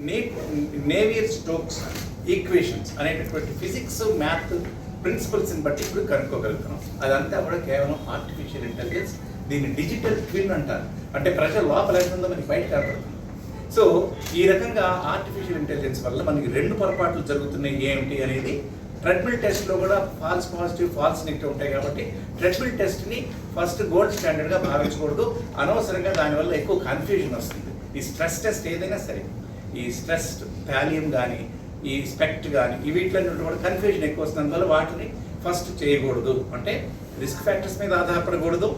నే నేవియర్ Stokes equations అనేటటువంటి physics math ప్రిన్సిపల్స్ని బట్టి ఇప్పుడు కనుక్కోగలుగుతున్నాం. అదంతా కూడా కేవలం ఆర్టిఫిషియల్ ఇంటెలిజెన్స్. దీన్ని డిజిటల్ ట్విన్ అంటారు. అంటే ప్రజల లోపల ఉందో మనకి బయట కనపడుతుంది. సో ఈ రకంగా ఆర్టిఫిషియల్ ఇంటెలిజెన్స్ వల్ల మనకి రెండు పొరపాట్లు జరుగుతున్నాయి ఏమిటి అనేది ట్రెడ్మిల్ టెస్ట్లో కూడా ఫాల్స్ పాజిటివ్ ఫాల్స్ నెగిటివ్ ఉంటాయి. కాబట్టి ట్రెడ్మిల్ టెస్ట్ని ఫస్ట్ గోల్డ్ స్టాండర్డ్గా భావించకూడదు. అనవసరంగా దానివల్ల ఎక్కువ కన్ఫ్యూజన్ వస్తుంది. ఈ స్ట్రెస్ టెస్ట్ ఏదైనా సరే, ఈ స్ట్రెస్ థాలియం కానీ ఈ స్పెక్ట్ కానీ ఈ వీటిలో కూడా కన్ఫ్యూజన్ ఎక్కువ వస్తుంది. అందువల్ల వాటిని ఫస్ట్ చేయకూడదు. అంటే రిస్క్ ఫ్యాక్టర్స్ మీద ఆధారపడకూడదు,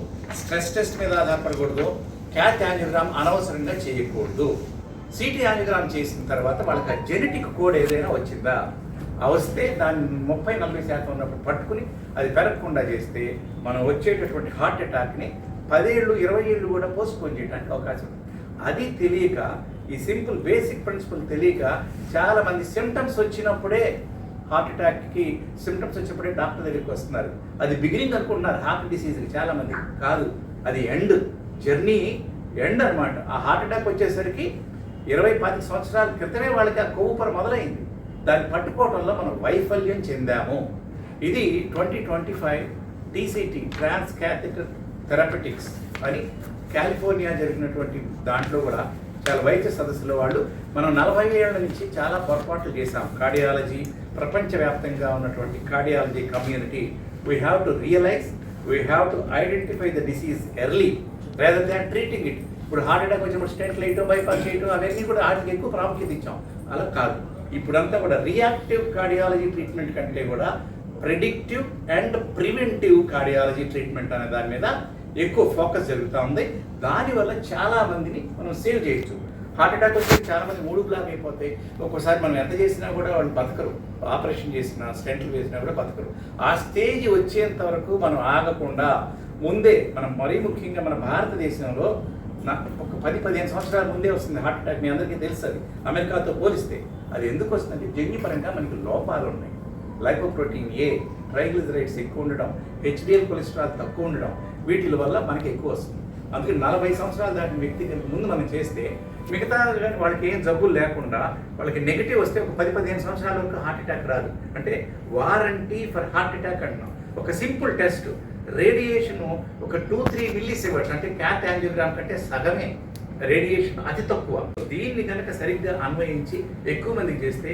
స్ట్రెస్ టెస్ట్ మీద ఆధారపడకూడదు, క్యాట్ యాంజియోగ్రామ్ అనవసరంగా చేయకూడదు. సిటీ యాంజియోగ్రామ్ చేసిన తర్వాత వాళ్ళకి ఆ జెనెటిక్ కోడ్ ఏదైనా వచ్చిందా, వస్తే దాన్ని 30-40% ఉన్నప్పుడు పట్టుకుని అది పెరగకుండా చేస్తే మనం వచ్చేటటువంటి హార్ట్ అటాక్ని 10 ఏళ్ళు 20 ఏళ్ళు కూడా పోస్ట్పోన్ చేయడానికి అవకాశం ఉంది. అది తెలియక, ఈ సింపుల్ బేసిక్ ప్రిన్సిపల్ తెలియక చాలామంది సిమ్టమ్స్ వచ్చినప్పుడే హార్ట్ అటాక్కి సిమ్టమ్స్ వచ్చినప్పుడే డాక్టర్ దగ్గరికి వస్తున్నారు. అది బిగినింగ్ అనుకుంటున్నారు హార్ట్ డిసీజ్కి. చాలామంది కాదు, అది ఎండ్, జర్నీ ఎండ్ అనమాట. ఆ హార్ట్ అటాక్ వచ్చేసరికి 20-25 సంవత్సరాల క్రితమే వాళ్ళకి ఆ కొవ్వు మొదలైంది. దాన్ని పట్టుకోవడంలో మనం వైఫల్యం చెందాము. ఇది 2025 TCT ట్రాన్స్ క్యాథెటర్ థెరపెటిక్స్ అని కాలిఫోర్నియా జరిగినటువంటి దాంట్లో కూడా చాలా వైద్య సదస్సులో వాళ్ళు మనం 40 ఏళ్ల నుంచి చాలా పొరపాట్లు చేశాం. కార్డియాలజీ ప్రపంచవ్యాప్తంగా ఉన్నటువంటి cardiology community we have to realize, we have to identify the disease early rather than treating it. ఇప్పుడు హార్ట్ అటాక్ వచ్చినప్పుడు స్టెంట్లు వేయటం, బైపాస్ చేయటం అవన్నీ కూడా వాటికి ఎక్కువ ప్రాముఖ్యత ఇచ్చాం. అలా కాదు, ఇప్పుడంతా కూడా రియాక్టివ్ కార్డియాలజీ ట్రీట్మెంట్ కంటే కూడా predictive and preventive cardiology treatment అనే దాని మీద ఎక్కువ ఫోకస్ జరుగుతూ ఉంది. దానివల్ల చాలా మందిని మనం సేవ్ చేయొచ్చు. హార్ట్ అటాక్ వచ్చి చాలా మంది మూడు బ్లాక్ అయిపోతాయి. ఒక్కోసారి మనం ఎంత చేసినా కూడా వాళ్ళు బతకరు. ఆపరేషన్ చేసినా, స్టెంట్లు వేసినా కూడా బతకరు. ఆ స్టేజ్ వచ్చేంత వరకు మనం ఆగకుండా ముందే, మనం మరీ ముఖ్యంగా మన భారతదేశంలో ఒక 10-15 సంవత్సరాల ముందే వస్తుంది హార్ట్ అటాక్. మీ అందరికీ తెలుసు. అది అమెరికాతో పోలిస్తే అది ఎందుకు వస్తుందంటే జన్యుపరంగా మనకి లోపాలు ఉన్నాయి. లైపోప్రోటీన్ ఏ, ట్రైగ్లిజరైడ్స్ ఎక్కువ ఉండడం, హెచ్డిఎల్ కొలెస్ట్రాల్ తక్కువ ఉండడం, వీటి వల్ల మనకి ఎక్కువ వస్తుంది. అందుకే 40 సంవత్సరాలు దాటిన వ్యక్తి ముందు మనం చేస్తే మిగతా వాళ్ళకి ఏం జబ్బులు లేకుండా వాళ్ళకి నెగిటివ్ వస్తే ఒక 10-15 సంవత్సరాల వరకు హార్ట్ అటాక్ రాదు. అంటే వారంటీ ఫర్ హార్ట్ అటాక్ అంటున్నాం. ఒక సింపుల్ టెస్ట్ రేడియేషన్ ఒక 2-3 మిల్లీసీవర్స్, అంటే క్యాట్ యాంజియోగ్రామ్ కంటే సగమే రేడియేషన్, అతి తక్కువ. దీన్ని కనుక సరిగ్గా అన్వయించి ఎక్కువ మందికి చేస్తే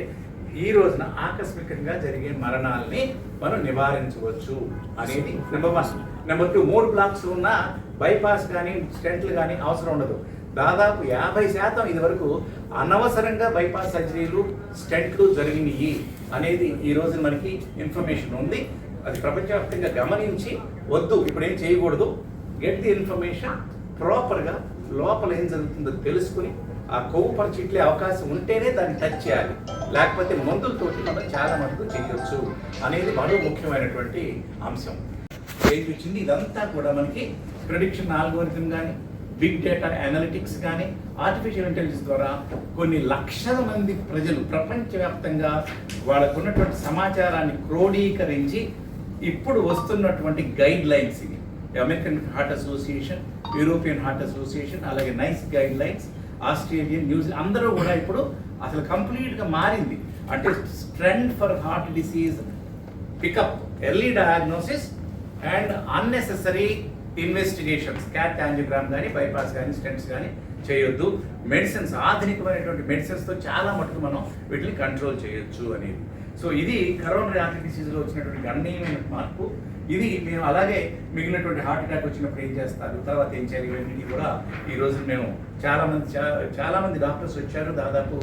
ఈ రోజున ఆకస్మికంగా జరిగే మరణాలని మనం నివారించవచ్చు అనేది నెంబర్ 1. నెంబర్ 2, 3 బ్లాక్స్ ఉన్న బైపాస్ కానీ స్టెంట్లు కానీ అవసరం ఉండదు. దాదాపు 50% ఇది వరకు అనవసరంగా బైపాస్ సర్జరీలు, స్టెంట్లు జరిగినాయి అనేది ఈ రోజు మనకి ఇన్ఫర్మేషన్ ఉంది. అది ప్రపంచవ్యాప్తంగా గమనించి వద్దు ఇప్పుడు ఏం చేయకూడదు, గెట్ ది ఇన్ఫర్మేషన్, ప్రాపర్గా లోపల ఏం జరుగుతుందో తెలుసుకుని ఆ కొవ్వు పరిచిట్లే అవకాశం ఉంటేనే దాన్ని టచ్ చేయాలి. లేకపోతే మందులతోటి మనం చాలా మటుకు చేయొచ్చు అనేది మరో ముఖ్యమైనటువంటి అంశం. ఏం వచ్చింది ఇదంతా కూడా మనకి ప్రెడిక్షన్ ఆల్గోరిథం కానీ, బిగ్ డేటా అనలిటిక్స్ కానీ, ఆర్టిఫిషియల్ ఇంటెలిజెన్స్ ద్వారా కొన్ని లక్షల మంది ప్రజలు ప్రపంచవ్యాప్తంగా వాళ్ళకు ఉన్నటువంటి సమాచారాన్ని క్రోడీకరించి ఇప్పుడు వస్తున్నటువంటి గైడ్ లైన్స్ ఇవి. American Heart Association, European Heart Association, అలాగే NICE guidelines, Australian, New Zealand అందరూ కూడా ఇప్పుడు అసలు కంప్లీట్గా మారింది. అంటే trend for heart disease pickup, early diagnosis and unnecessary investigations, cath angiogram కానీ, బైపాస్ కానీ, స్టెంట్స్ కానీ చేయొద్దు. మెడిసిన్స్, ఆధునికమైనటువంటి మెడిసిన్స్తో చాలా మటుకు మనం వీటిని కంట్రోల్ చేయొచ్చు అనేది. సో ఇది కరోనరీ ఆర్టరీ డిసీజ్లో వచ్చినటువంటి గణనీయమైన మార్పు. ఇది మేము అలాగే మిగిలినటువంటి హార్ట్ అటాక్ వచ్చినప్పుడు ఏం చేస్తారు, తర్వాత ఏం చేయాలి, ఇవన్నీ కూడా ఈరోజు మేము చాలామంది డాక్టర్స్ వచ్చారు. దాదాపు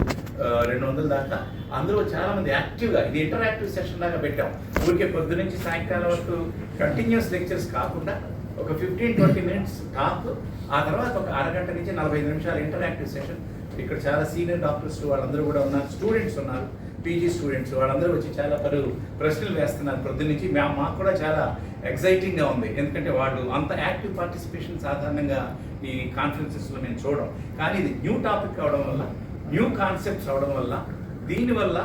200 దాకా. అందులో చాలామంది యాక్టివ్గా, ఇది ఇంటరాక్టివ్ సెషన్ లాగా పెట్టాం. ఊరికే పొద్దు నుంచి సాయంకాలం వరకు కంటిన్యూస్ లెక్చర్స్ కాకుండా ఒక 15-20 మినిట్స్ టాక్, ఆ తర్వాత ఒక అరగంట నుంచి 45 నిమిషాలు ఇంటరాక్టివ్ సెషన్. ఇక్కడ చాలా సీనియర్ డాక్టర్స్ వాళ్ళందరూ కూడా ఉన్నారు, స్టూడెంట్స్ ఉన్నారు, పీజీ స్టూడెంట్స్, వాళ్ళందరూ వచ్చి చాలా ప్రశ్నలు వేస్తున్నారు పొద్దున్న నుంచి. మాకు కూడా చాలా ఎక్సైటింగ్గా ఉంది. ఎందుకంటే వాళ్ళు అంత యాక్టివ్ పార్టిసిపేషన్ సాధారణంగా ఈ కాన్ఫరెన్సెస్లో నేను చూడడం. కానీ ఇది న్యూ టాపిక్ అవడం వల్ల, న్యూ కాన్సెప్ట్స్ అవడం వల్ల, దీనివల్ల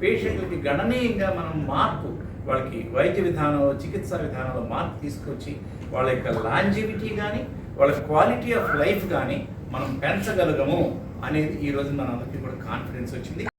పేషెంట్లకి గణనీయంగా మనం మార్పు, వాళ్ళకి వైద్య విధానం, చికిత్సా విధానంలో మార్పు తీసుకొచ్చి వాళ్ళ యొక్క లాంజివిటీ కానీ, వాళ్ళ క్వాలిటీ ఆఫ్ లైఫ్ కానీ మనం పెంచగలగము అనేది ఈ రోజు మనందరికీ కూడా కాన్ఫిడెన్స్ వచ్చింది.